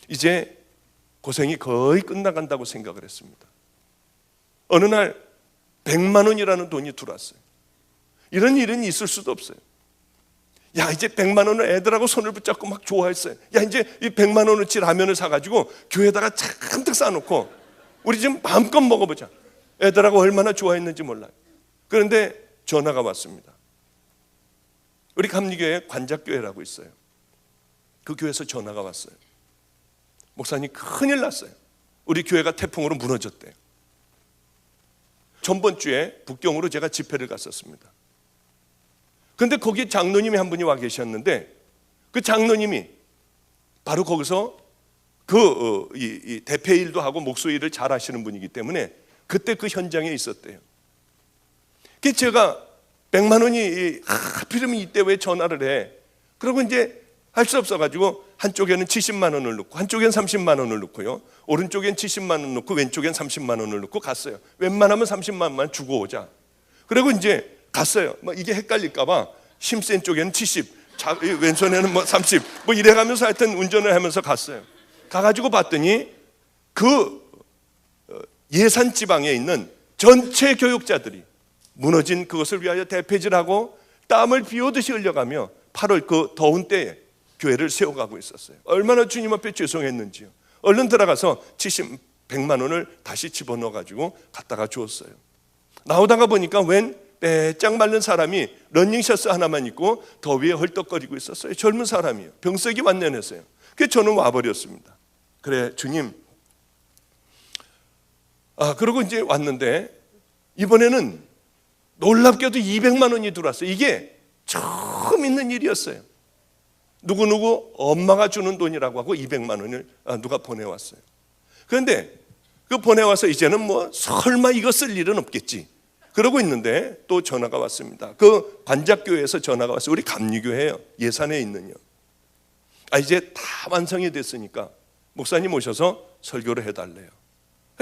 이제 고생이 거의 끝나간다고 생각을 했습니다. 어느 날 100만 원이라는 돈이 들어왔어요. 이런 일은 있을 수도 없어요. 야, 이제 100만 원을 애들하고 손을 붙잡고 막 좋아했어요. 야, 이제 이 100만 원어치 라면을 사가지고 교회에다가 잔뜩 쌓아놓고 우리 좀 마음껏 먹어보자. 애들하고 얼마나 좋아했는지 몰라요. 그런데 전화가 왔습니다. 우리 감리교회 관작교회라고 있어요. 그 교회에서 전화가 왔어요. 목사님, 큰일 났어요. 우리 교회가 태풍으로 무너졌대요. 전번 주에 북경으로 제가 집회를 갔었습니다. 그런데 거기 장로님이 한 분이 와 계셨는데, 그 장로님이 바로 거기서 이 대표 일도 하고 목소 일을 잘 하시는 분이기 때문에 그때 그 현장에 있었대요. 그래서 제가 100만 원이 하필이면 이때 왜 전화를 해? 그러고 이제 할 수 없어가지고 한쪽에는 70만 원을 넣고 한쪽엔 30만 원을 넣고요. 오른쪽엔 70만 원 넣고 왼쪽엔 30만 원을 넣고 갔어요. 웬만하면 30만 원만 주고 오자. 그리고 이제 갔어요. 뭐 이게 헷갈릴까봐 힘센 쪽에는 70, 왼손에는 뭐 30, 뭐 이래가면서 하여튼 운전을 하면서 갔어요. 가가지고 봤더니 그 예산 지방에 있는 전체 교육자들이 무너진 그것을 위하여 대패질하고 땀을 비 오듯이 흘려가며 8월 그 더운 때에 교회를 세워가고 있었어요. 얼마나 주님 앞에 죄송했는지요. 얼른 들어가서 100만 원을 다시 집어넣어가지고 갖다가 주었어요. 나오다가 보니까 웬 빼짝 마른 사람이 러닝셔츠 하나만 입고 더위에 헐떡거리고 있었어요. 젊은 사람이에요. 병석이 완연했어요. 그래서 저는 와버렸습니다. 그래, 주님. 그러고 이제 왔는데 이번에는 놀랍게도 200만 원이 들어왔어요. 이게 처음 있는 일이었어요. 누구누구 엄마가 주는 돈이라고 하고 200만 원을 누가 보내왔어요. 그런데 그 보내와서 이제는 뭐 설마 이거 쓸 일은 없겠지 그러고 있는데 또 전화가 왔습니다. 그 관작교회에서 전화가 왔어요. 우리 감리교회예요. 예산에 있는요. 이제 다 완성이 됐으니까 목사님 오셔서 설교를 해달래요.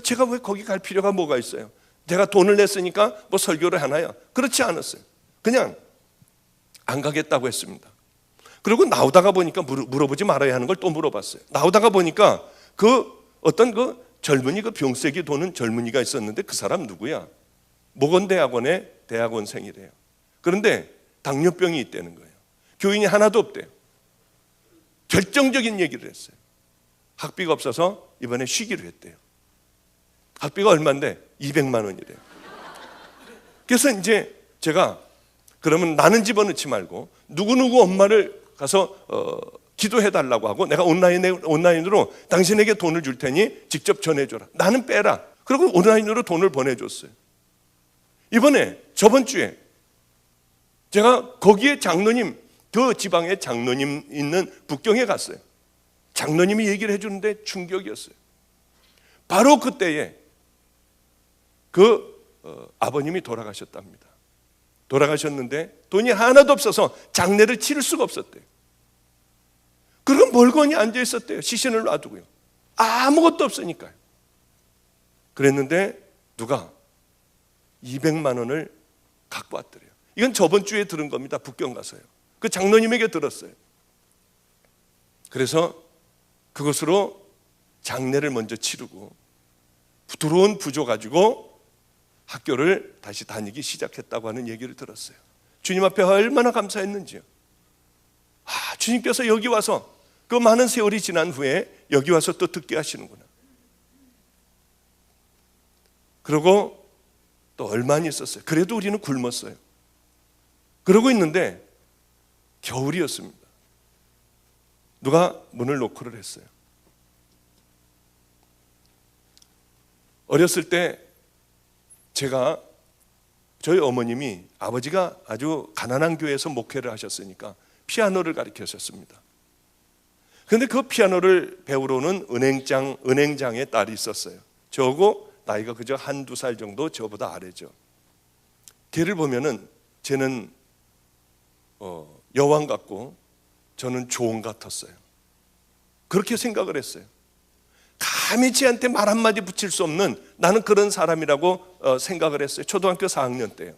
제가 왜 거기 갈 필요가 뭐가 있어요? 제가 돈을 냈으니까 뭐 설교를 하나요? 그렇지 않았어요. 그냥 안 가겠다고 했습니다. 그리고 나오다가 보니까 물어보지 말아야 하는 걸 또 물어봤어요. 나오다가 보니까 어떤 젊은이 병세기 도는 젊은이가 있었는데 그 사람 누구야? 모건대학원의 대학원생이래요. 그런데 당뇨병이 있다는 거예요. 교인이 하나도 없대요. 결정적인 얘기를 했어요. 학비가 없어서 이번에 쉬기로 했대요. 학비가 얼마인데? 200만 원이래요. 그래서 이제 제가 그러면 나는 집어넣지 말고 누구누구 엄마를 가서 기도해달라고 하고 내가 온라인으로 당신에게 돈을 줄 테니 직접 전해줘라. 나는 빼라. 그리고 온라인으로 돈을 보내줬어요. 이번에 저번 주에 제가 거기에 장로님, 그 지방에 장로님 있는 북경에 갔어요. 장로님이 얘기를 해주는데 충격이었어요. 바로 그때에 아버님이 돌아가셨답니다. 돌아가셨는데 돈이 하나도 없어서 장례를 치를 수가 없었대요. 그럼 멀거니 앉아 있었대요. 시신을 놔두고요. 아무것도 없으니까요. 그랬는데 누가 200만 원을 갖고 왔더래요. 이건 저번 주에 들은 겁니다. 북경 가서요. 그 장로님에게 들었어요. 그래서 그것으로 장례를 먼저 치르고 들어온 부조 가지고 학교를 다시 다니기 시작했다고 하는 얘기를 들었어요. 주님 앞에 얼마나 감사했는지요. 주님께서 여기 와서 그 많은 세월이 지난 후에 여기 와서 또 듣게 하시는구나. 그리고 또 얼마나 있었어요. 그래도 우리는 굶었어요. 그러고 있는데 겨울이었습니다. 누가 문을 노크를 했어요. 어렸을 때 저희 어머님이 아버지가 아주 가난한 교회에서 목회를 하셨으니까 피아노를 가르치셨습니다. 그런데 그 피아노를 배우러 오는 은행장의 딸이 있었어요. 저하고 나이가 그저 한두 살 정도 저보다 아래죠. 걔를 보면은 쟤는 여왕 같고 저는 조언 같았어요. 그렇게 생각을 했어요. 감히 쟤한테 말 한마디 붙일 수 없는 나는 그런 사람이라고 생각을 했어요. 초등학교 4학년 때요.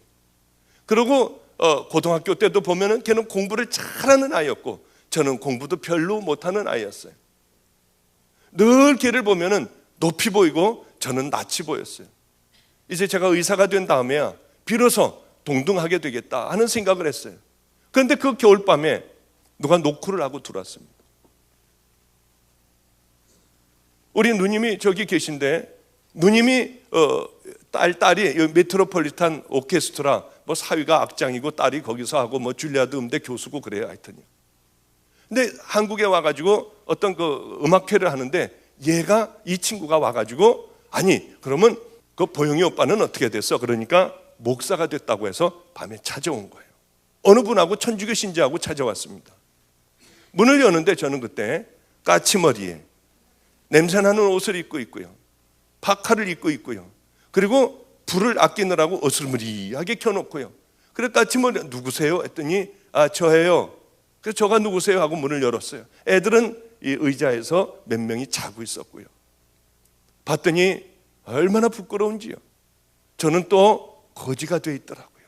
그리고 고등학교 때도 보면은 걔는 공부를 잘하는 아이였고 저는 공부도 별로 못하는 아이였어요. 늘 걔를 보면은 높이 보이고 저는 낯이 보였어요. 이제 제가 의사가 된 다음에야 비로소 동등하게 되겠다 하는 생각을 했어요. 그런데 그 겨울밤에 누가 노크를 하고 들어왔습니다. 우리 누님이 저기 계신데, 누님이 딸이 메트로폴리탄 오케스트라 뭐 사위가 악장이고 딸이 거기서 하고 뭐 줄리아드 음대 교수고 그래요. 하여튼요. 근데 한국에 와가지고 어떤 그 음악회를 하는데, 얘가 이 친구가 와가지고 아니 그러면 그 보영이 오빠는 어떻게 됐어? 그러니까 목사가 됐다고 해서 밤에 찾아온 거예요. 어느 분하고 천주교 신자하고 찾아왔습니다. 문을 여는데 저는 그때 까치머리에 냄새나는 옷을 입고 있고요, 파카를 입고 있고요, 그리고 불을 아끼느라고 어슬무리하게 켜놓고요. 그래 까치머리 누구세요? 했더니 아 저예요. 그래서 저가 누구세요? 하고 문을 열었어요. 애들은 이 의자에서 몇 명이 자고 있었고요. 봤더니 얼마나 부끄러운지요. 저는 또 거지가 돼 있더라고요.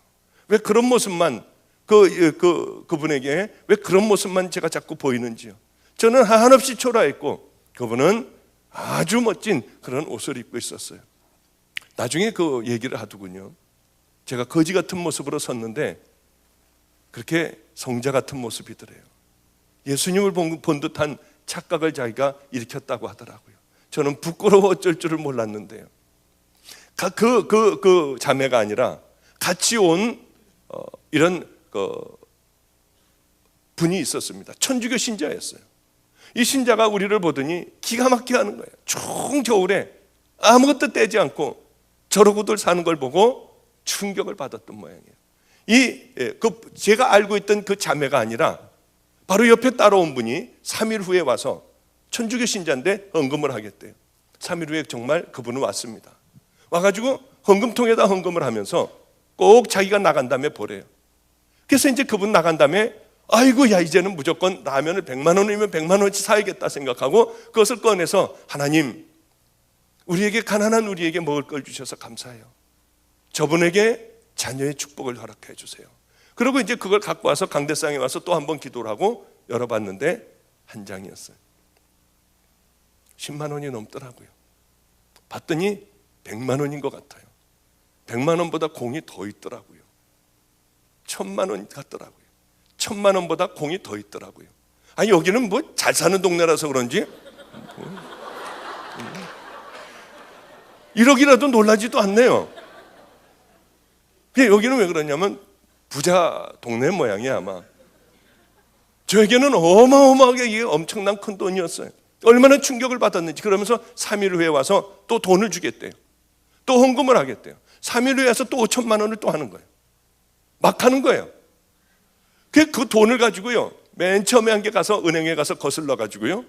왜 그런 모습만 그분에게 왜 그런 모습만 제가 자꾸 보이는지요. 저는 한없이 초라했고 그분은 아주 멋진 그런 옷을 입고 있었어요. 나중에 그 얘기를 하더군요. 제가 거지 같은 모습으로 섰는데 그렇게 성자 같은 모습이더래요. 예수님을 본 듯한 착각을 자기가 일으켰다고 하더라고요. 저는 부끄러워 어쩔 줄을 몰랐는데요. 그 자매가 아니라 같이 온 이런 분이 있었습니다. 천주교 신자였어요. 이 신자가 우리를 보더니 기가 막히게 하는 거예요. 추운 겨울에 아무것도 떼지 않고 저러고들 사는 걸 보고 충격을 받았던 모양이에요. 제가 알고 있던 그 자매가 아니라 바로 옆에 따라온 분이 3일 후에 와서 천주교 신자인데 헌금을 하겠대요. 3일 후에 정말 그분은 왔습니다. 와가지고 헌금통에다 헌금을 하면서 꼭 자기가 나간 다음에 보래요. 그래서 이제 그분 나간 다음에 아이고 야 이제는 무조건 라면을 100만 원이면 100만 원어치 사야겠다 생각하고 그것을 꺼내서 하나님 우리에게 가난한 우리에게 먹을 걸 주셔서 감사해요. 저분에게 자녀의 축복을 허락해 주세요. 그리고 이제 그걸 갖고 와서 강대상에 와서 또 한 번 기도를 하고 열어봤는데 한 장이었어요. 10만 원이 넘더라고요. 봤더니 100만 원인 것 같아요. 100만 원보다 공이 더 있더라고요. 1000만 원 같더라고요. 1000만 원보다 공이 더 있더라고요. 아니 여기는 뭐 잘 사는 동네라서 그런지 1억이라도 놀라지도 않네요. 여기는 왜 그러냐면 부자 동네 모양이야 아마. 저에게는 어마어마하게 이게 엄청난 큰 돈이었어요. 얼마나 충격을 받았는지. 그러면서 3일 후에 와서 또 돈을 주겠대요. 또 헌금을 하겠대요. 3일 후에 와서 또 5천만 원을 또 하는 거예요. 막 하는 거예요. 그 돈을 가지고요, 맨 처음에 한 게 가서 은행에 가서 거슬러 가지고요,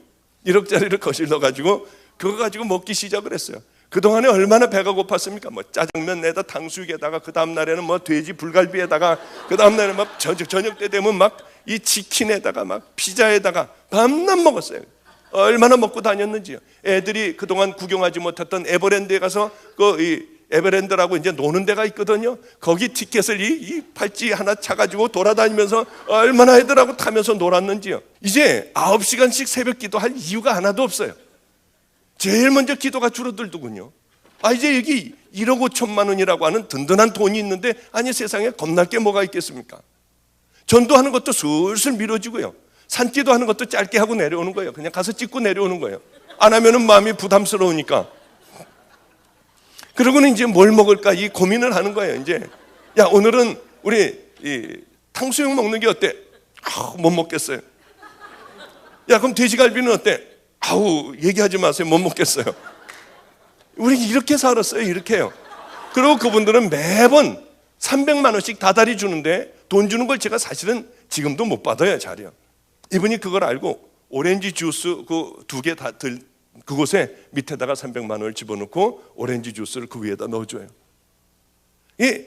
1억짜리를 거슬러 가지고 그거 가지고 먹기 시작을 했어요. 그동안에 얼마나 배가 고팠습니까? 뭐 짜장면 내다 탕수육에다가 그 다음 날에는 뭐 돼지 불갈비에다가 그 다음 날에는 막 저녁 때 되면 막 이 치킨에다가 막 피자에다가 밤낮 먹었어요. 얼마나 먹고 다녔는지요. 애들이 그동안 구경하지 못했던 에버랜드에 가서 이 에버랜드라고 이제 노는 데가 있거든요. 거기 티켓을 이 팔찌 하나 차가지고 돌아다니면서 얼마나 애들하고 타면서 놀았는지요. 이제 9시간씩 새벽 기도할 이유가 하나도 없어요. 제일 먼저 기도가 줄어들더군요. 이제 여기 1억 5천만 원이라고 하는 든든한 돈이 있는데 아니 세상에 겁날 게 뭐가 있겠습니까? 전도하는 것도 슬슬 미뤄지고요. 산기도 하는 것도 짧게 하고 내려오는 거예요. 그냥 가서 찍고 내려오는 거예요. 안 하면은 마음이 부담스러우니까. 그러고는 이제 뭘 먹을까 이 고민을 하는 거예요. 이제 야 오늘은 우리 탕수육 먹는 게 어때? 못 먹겠어요. 야 그럼 돼지갈비는 어때? 얘기하지 마세요. 못 먹겠어요. 우리 이렇게 살았어요. 이렇게요. 그리고 그분들은 매번 300만 원씩 다달이 주는데 돈 주는 걸 제가 사실은 지금도 못 받아요. 잘요. 이분이 그걸 알고 오렌지 주스 그 2개 다 그곳에 밑에다가 300만 원을 집어넣고 오렌지 주스를 그 위에다 넣어줘요. 이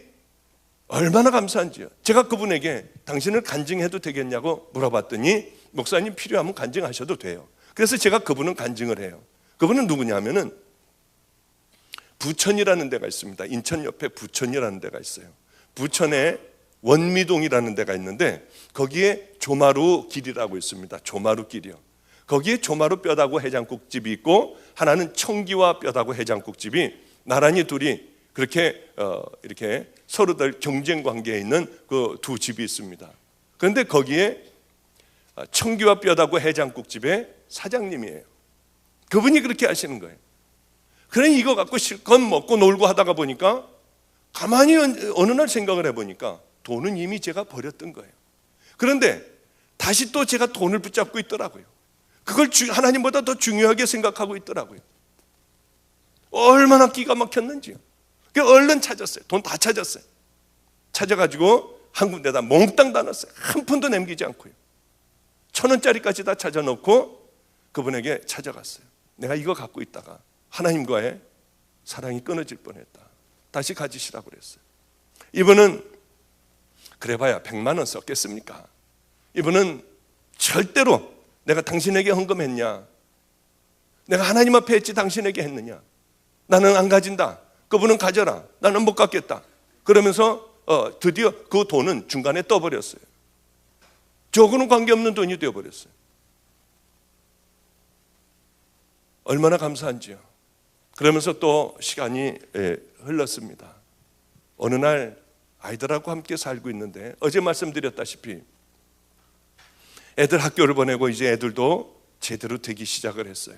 얼마나 감사한지요. 제가 그분에게 당신을 간증해도 되겠냐고 물어봤더니 목사님 필요하면 간증하셔도 돼요. 그래서 제가 그분은 간증을 해요. 그분은 누구냐면은 부천이라는 데가 있습니다. 인천 옆에 부천이라는 데가 있어요. 부천에 원미동이라는 데가 있는데 거기에 조마루 길이라고 있습니다. 조마루 길이요. 거기에 조마루 뼈다구 해장국집이 있고 하나는 청기와 뼈다구 해장국집이 나란히 둘이 그렇게 이렇게 서로들 경쟁 관계에 있는 그 두 집이 있습니다. 그런데 거기에 청기와 뼈다구 해장국집의 사장님이에요. 그분이 그렇게 하시는 거예요. 그러니 이거 갖고 실컷 먹고 놀고 하다가 보니까 가만히 어느 날 생각을 해보니까 돈은 이미 제가 버렸던 거예요. 그런데 다시 또 제가 돈을 붙잡고 있더라고요. 그걸 하나님보다 더 중요하게 생각하고 있더라고요. 얼마나 기가 막혔는지요. 그래서 얼른 찾았어요. 돈 다 찾았어요. 찾아가지고 한 군데다 몽땅 다 넣었어요. 한 푼도 남기지 않고요. 1,000원짜리까지 다 찾아놓고 그분에게 찾아갔어요. 내가 이거 갖고 있다가 하나님과의 사랑이 끊어질 뻔했다. 다시 가지시라고 그랬어요. 이분은 그래봐야 100만 원 썼겠습니까? 이분은 절대로 내가 당신에게 헌금했냐, 내가 하나님 앞에 했지 당신에게 했느냐, 나는 안 가진다, 그분은 가져라, 나는 못 갖겠다. 그러면서 드디어 그 돈은 중간에 떠버렸어요. 저하고는 관계없는 돈이 되어버렸어요. 얼마나 감사한지요. 그러면서 또 시간이 흘렀습니다. 어느 날 아이들하고 함께 살고 있는데 어제 말씀드렸다시피 애들 학교를 보내고 이제 애들도 제대로 되기 시작을 했어요.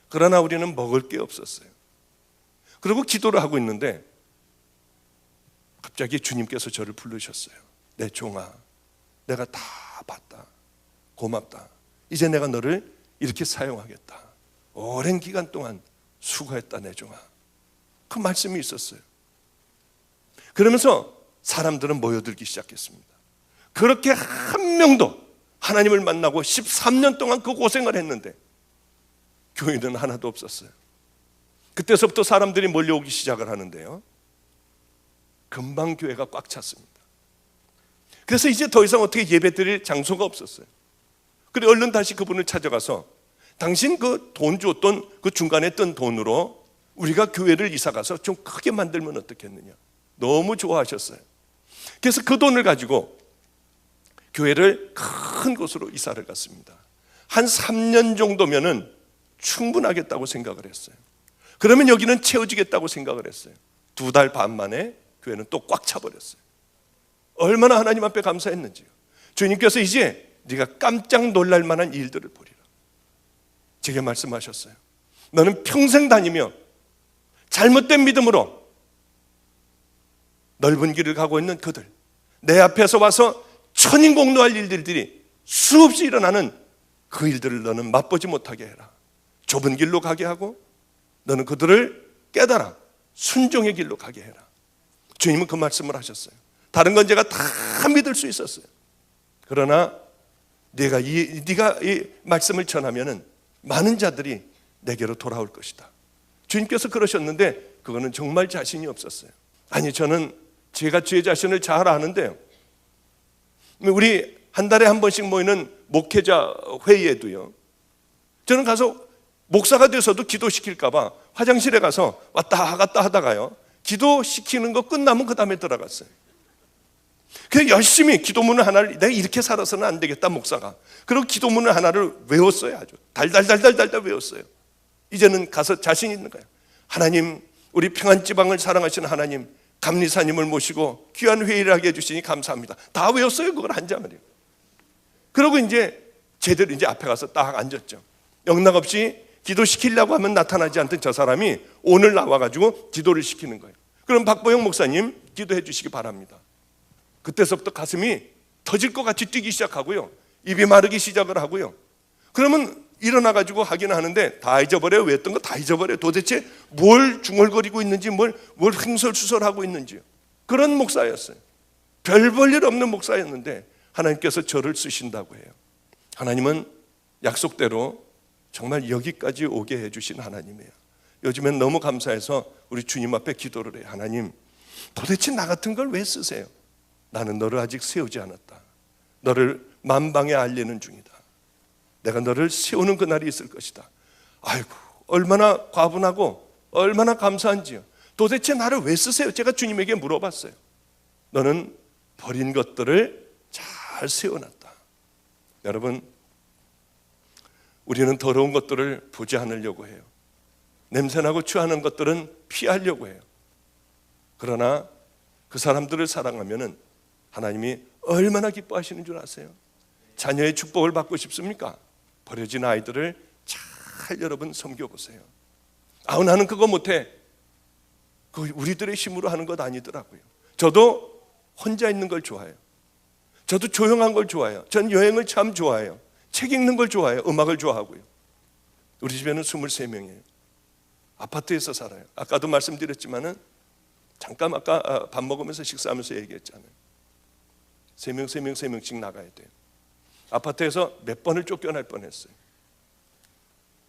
그러나 우리는 먹을 게 없었어요. 그리고 기도를 하고 있는데 갑자기 주님께서 저를 부르셨어요. 내 종아, 내가 다 봤다. 고맙다. 이제 내가 너를 이렇게 사용하겠다. 오랜 기간 동안 수고했다 내 종아. 그 말씀이 있었어요. 그러면서 사람들은 모여들기 시작했습니다. 그렇게 한 명도 하나님을 만나고 13년 동안 그 고생을 했는데 교회는 하나도 없었어요. 그때서부터 사람들이 몰려오기 시작을 하는데요, 금방 교회가 꽉 찼습니다. 그래서 이제 더 이상 어떻게 예배 드릴 장소가 없었어요. 그래 얼른 다시 그분을 찾아가서 당신 그 돈 줬던 그 중간에 뜬 돈으로 우리가 교회를 이사가서 좀 크게 만들면 어떻겠느냐. 너무 좋아하셨어요. 그래서 그 돈을 가지고 교회를 큰 곳으로 이사를 갔습니다. 한 3년 정도면은 충분하겠다고 생각을 했어요. 그러면 여기는 채워지겠다고 생각을 했어요. 2달 반 만에 교회는 또 꽉 차버렸어요. 얼마나 하나님 앞에 감사했는지요. 주님께서 이제 네가 깜짝 놀랄 만한 일들을 보리라. 제게 말씀하셨어요. 너는 평생 다니며 잘못된 믿음으로 넓은 길을 가고 있는 그들, 내 앞에서 와서 천인공노할 일들이 수없이 일어나는 그 일들을 너는 맛보지 못하게 해라. 좁은 길로 가게 하고 너는 그들을 깨달아 순종의 길로 가게 해라. 주님은 그 말씀을 하셨어요. 다른 건 제가 다 믿을 수 있었어요. 그러나 네가 이 말씀을 전하면은 많은 자들이 내게로 돌아올 것이다. 주님께서 그러셨는데 그거는 정말 자신이 없었어요. 아니, 저는 제가 제 자신을 잘 아는데요, 우리 한 달에 한 번씩 모이는 목회자 회의에도요, 저는 가서 목사가 돼서도 기도시킬까 봐 화장실에 가서 왔다 갔다 하다가요, 기도시키는 거 끝나면 그 다음에 들어갔어요. 그래서 열심히 기도문을 하나를, 내가 이렇게 살아서는 안 되겠다 목사가, 그리고 기도문을 하나를 외웠어요. 아주 달달달달달달 외웠어요. 이제는 가서 자신 있는 거예요. 하나님, 우리 평안지방을 사랑하시는 하나님, 감리사님을 모시고 귀한 회의를 하게 해주시니 감사합니다. 다 외웠어요. 그걸 한 장을요. 그러고 이제 제대로 이제 앞에 가서 딱 앉았죠. 영락없이 기도시키려고 하면 나타나지 않던 저 사람이 오늘 나와가지고 기도를 시키는 거예요. 그럼 박보영 목사님 기도해 주시기 바랍니다. 그때서부터 가슴이 터질 것 같이 뛰기 시작하고요, 입이 마르기 시작을 하고요. 그러면 일어나가지고 하긴 하는데 다 잊어버려요. 외웠던 거 다 잊어버려요. 도대체 뭘 중얼거리고 있는지, 뭘 횡설수설하고 있는지요. 그런 목사였어요. 별 볼 일 없는 목사였는데 하나님께서 저를 쓰신다고 해요. 하나님은 약속대로 정말 여기까지 오게 해주신 하나님이에요. 요즘엔 너무 감사해서 우리 주님 앞에 기도를 해요. 하나님, 도대체 나 같은 걸 왜 쓰세요? 나는 너를 아직 세우지 않았다. 너를 만방에 알리는 중이다. 내가 너를 세우는 그날이 있을 것이다. 아이고, 얼마나 과분하고 얼마나 감사한지요. 도대체 나를 왜 쓰세요? 제가 주님에게 물어봤어요. 너는 버린 것들을 잘 세워놨다. 여러분, 우리는 더러운 것들을 보지 않으려고 해요. 냄새나고 취하는 것들은 피하려고 해요. 그러나 그 사람들을 사랑하면은 하나님이 얼마나 기뻐하시는 줄 아세요? 자녀의 축복을 받고 싶습니까? 버려진 아이들을 잘 여러분 섬겨보세요. 나는 그거 못해. 그 우리들의 힘으로 하는 것 아니더라고요. 저도 혼자 있는 걸 좋아해요. 저도 조용한 걸 좋아해요. 전 여행을 참 좋아해요. 책 읽는 걸 좋아해요. 음악을 좋아하고요. 우리 집에는 23명이에요. 아파트에서 살아요. 아까도 말씀드렸지만은 잠깐 아까 밥 먹으면서 식사하면서 얘기했잖아요. 3명씩 나가야 돼요. 아파트에서 몇 번을 쫓겨날 뻔했어요.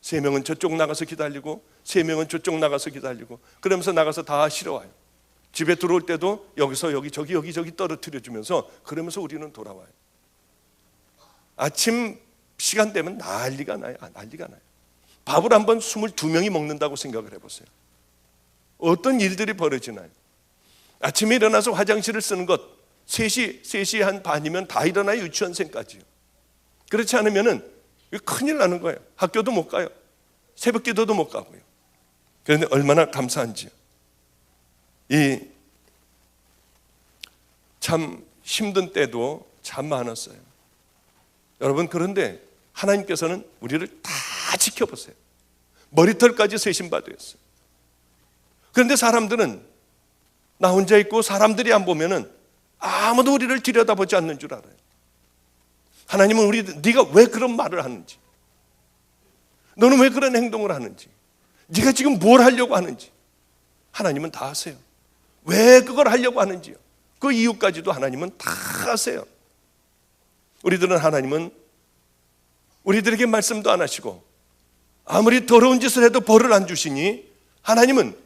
3명은 저쪽 나가서 기다리고 3명은 저쪽 나가서 기다리고 그러면서 나가서 다 싫어와요. 집에 들어올 때도 여기서 여기 저기 떨어뜨려 주면서 그러면서 우리는 돌아와요. 아침 시간 되면 난리가 나요. 밥을 한번 22명이 먹는다고 생각을 해보세요. 어떤 일들이 벌어지나요? 아침에 일어나서 화장실을 쓰는 것 3시 한 반이면 다 일어나요. 유치원생까지요. 그렇지 않으면은 큰일 나는 거예요. 학교도 못 가요. 새벽 기도도 못 가고요. 그런데 얼마나 감사한지요. 이 참 힘든 때도 참 많았어요. 여러분, 그런데 하나님께서는 우리를 다 지켜보세요. 머리털까지 세심받으셨어요. 그런데 사람들은 나 혼자 있고 사람들이 안 보면은 아무도 우리를 들여다보지 않는 줄 알아요. 하나님은 네가 왜 그런 말을 하는지, 너는 왜 그런 행동을 하는지, 네가 지금 뭘 하려고 하는지 하나님은 다 아세요. 왜 그걸 하려고 하는지요, 그 이유까지도 하나님은 다 아세요. 하나님은 우리들에게 말씀도 안 하시고 아무리 더러운 짓을 해도 벌을 안 주시니 하나님은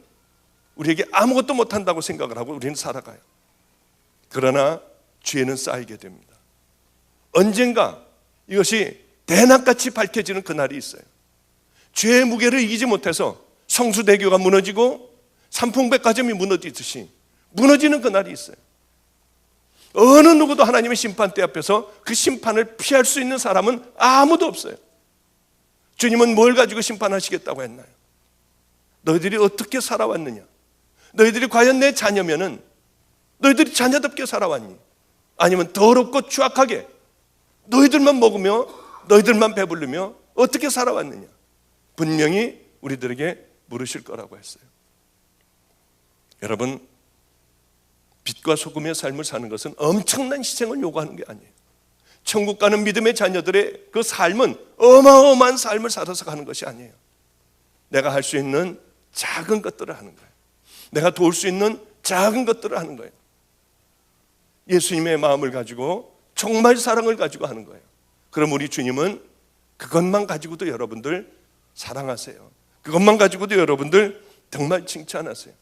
우리에게 아무것도 못한다고 생각을 하고 우리는 살아가요. 그러나 죄는 쌓이게 됩니다. 언젠가 이것이 대낮같이 밝혀지는 그날이 있어요. 죄의 무게를 이기지 못해서 성수대교가 무너지고 삼풍백화점이 무너지듯이 무너지는 그날이 있어요. 어느 누구도 하나님의 심판대 앞에서 그 심판을 피할 수 있는 사람은 아무도 없어요. 주님은 뭘 가지고 심판하시겠다고 했나요? 너희들이 어떻게 살아왔느냐? 너희들이 과연 내 자녀면은 너희들이 자녀답게 살아왔니? 아니면 더럽고 추악하게 너희들만 먹으며 너희들만 배부르며 어떻게 살아왔느냐? 분명히 우리들에게 물으실 거라고 했어요. 여러분, 빛과 소금의 삶을 사는 것은 엄청난 희생을 요구하는 게 아니에요. 천국 가는 믿음의 자녀들의 그 삶은 어마어마한 삶을 살아서 가는 것이 아니에요. 내가 할 수 있는 작은 것들을 하는 거예요. 내가 도울 수 있는 작은 것들을 하는 거예요. 예수님의 마음을 가지고 정말 사랑을 가지고 하는 거예요. 그럼 우리 주님은 그것만 가지고도 여러분들 사랑하세요. 그것만 가지고도 여러분들 정말 칭찬하세요.